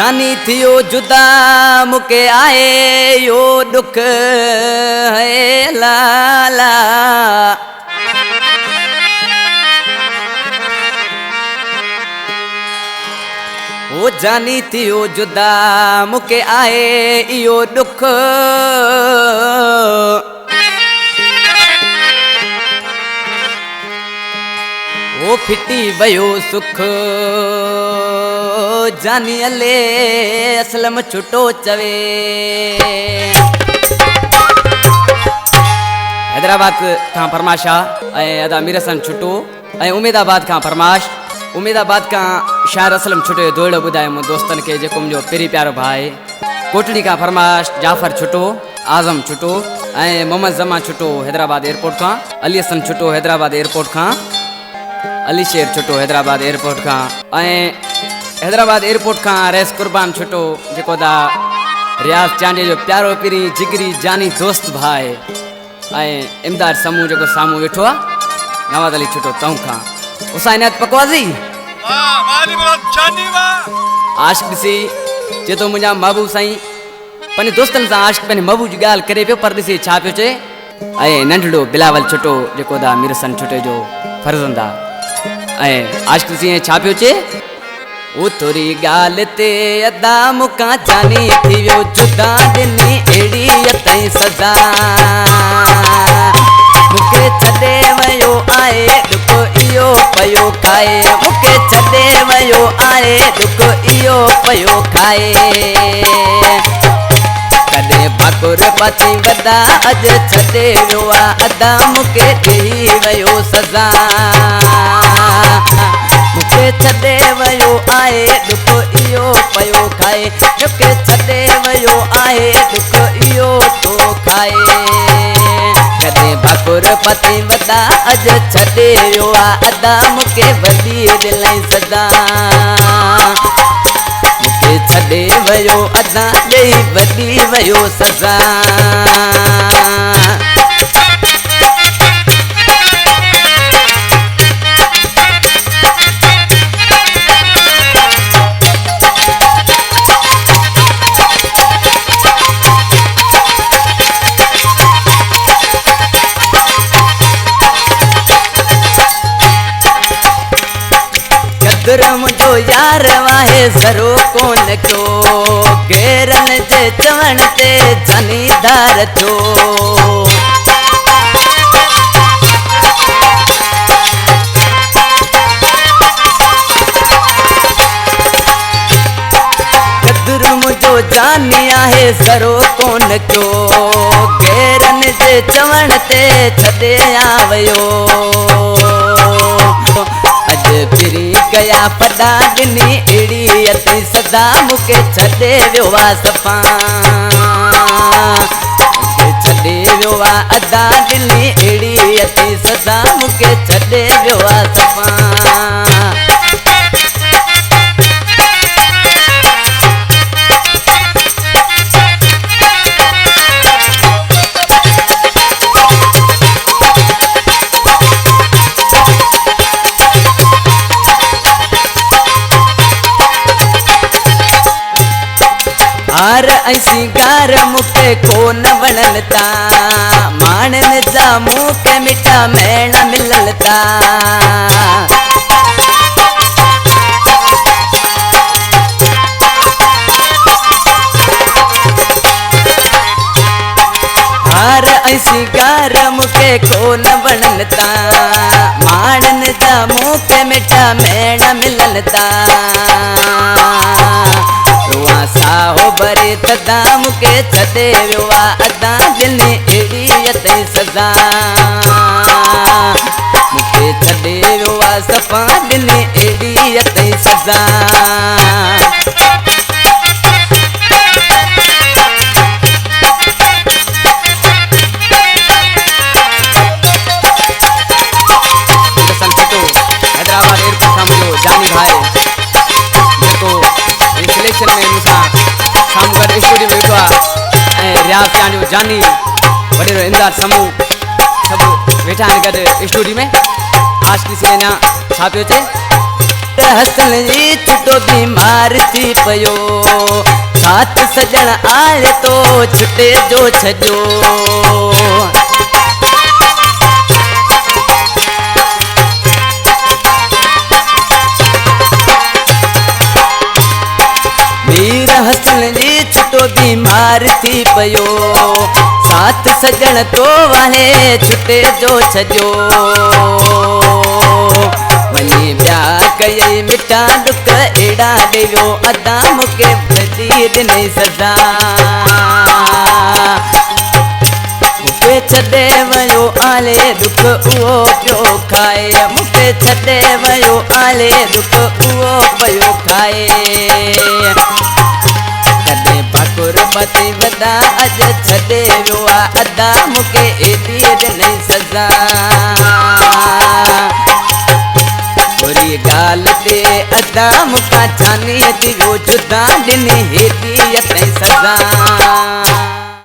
जानी थियो जुदा मुके आए यो दुख है लाला। ओ जानी थियो जुदा मुके आए यो दुख, ओ फिटी वयो सुख जानी अले असलम छुटो चवे। हैदराबाद का फरमाशा अदा मीरसन छुटो उमेदाबाद का फरमाश उमेदाबाद का शायर असलम छुटो दोड़ो बुधाए मो दोस्तन के जेको मुझो पेरी प्यारो भाई। कोटड़ी का फरमाश जाफर छुटो आजम छुटो मोहम्मद जमा छुटो हैदराबाद एयरपोर्ट का, अली हसन छुटो हैदराबाद एयरपोर्ट का, अली शेर छुटो हैदराबाद एयरपोर्ट का, हैदराबाद एयरपोर्ट का रेस कुर्बान छुटो जेको दा रियाज चांडे जो प्यारो पिरी जिगरी जानी दोस्त भाई इमदाद समूह जो सामू वेठो आ नवाज अली छुटो तऊ का हुसैनियत पकवाजी आशिक सी जे तो मुझा महबूब साईं पने दोस्तन सा आशिक पने महबूब जी गाल करे पियो पर दिसी छा पियो चे नंढड़ो बिलावल छुटो जेको दा मीरसन छुटे जो फर्जंदा आशिक सी छा पियो चे। ओ तोरी गाल ते अदा मुका जानी थियो जुदा दिनी एड़ी अतई सदा मुके छदे वयो आए दुख इयो पयो खाए, मुके छदे वयो आए दुख इयो पयो खाए। कदे भाकुर पाती वदा अज छदे वियो अदा मुके ॾेई वयो सजा, मुके छदे वयो आए दुख इयो पयो खाए, मुके छदे वयो आए दुख इयो तो खाए। कदे भाकुर पति वदा अज छदे वियो अदा मुके वदी दिलई सदा, मुके छदे वयो अदा ॾेई वदी वयो सजा। मुझो यार वाहे ज़रो कोन को घेरन जे चवण ते जनीदार थो, कदर मुझो जानी आहे ज़रो कोन को घेरन जे चवण ते छदे आवयो। फिरी गया पदा दिनी एड़ी अती सदा मुके छदे वियो सफ़ा, मुके छदे वियो अदा दिनी एड़ी अती सदा मुके छदे वियो सफ़ा। हार ऐसी गार मुके कोन वणलता माणन जा मुके मिठा मेण मिललता, हार ऐसी गार मुके कोन वणलता माणन जा मुके मिठा मेण मिललता। साहो बरे तदा मुके छदे वियो अदा दिनी एड़ी अतई सजा, मुके छदे वियो सफ़ा दिनी एड़ी अतई सजा। हैदराबाद एयरपोर्ट का मुझो जानी भाई देखो सिलेक्शन में मुसा सामगढ़ स्टूडियो में वेठो रियाज चांडियो जानी वडेरो इमदाद समूह सब वेठा गड स्टूडियो में आज किसी ने छा पियो चे हसन जी छुटो बीमार थी पयो साथ सजण आले तो छुटे जो छजो मीर हसन जी छुटो बीमार थी पयो साथ सजण तो वाले छुटे जो छजो वनी ब्या कई मिठा दुख एड़ा देवो अदा मुके बदीर नहीं सजा मुके छदे वयो आले दुख उहो पियो खाए मुके छदे वयो आले दुख उहो पियो खाए कदे पाकुर पति वदा अज छदे वियो अदा मुके एडी नहीं सजा बुरी गाल ते अदा मुका जानी थी वो जुदा दिनी हेदी नहीं सजा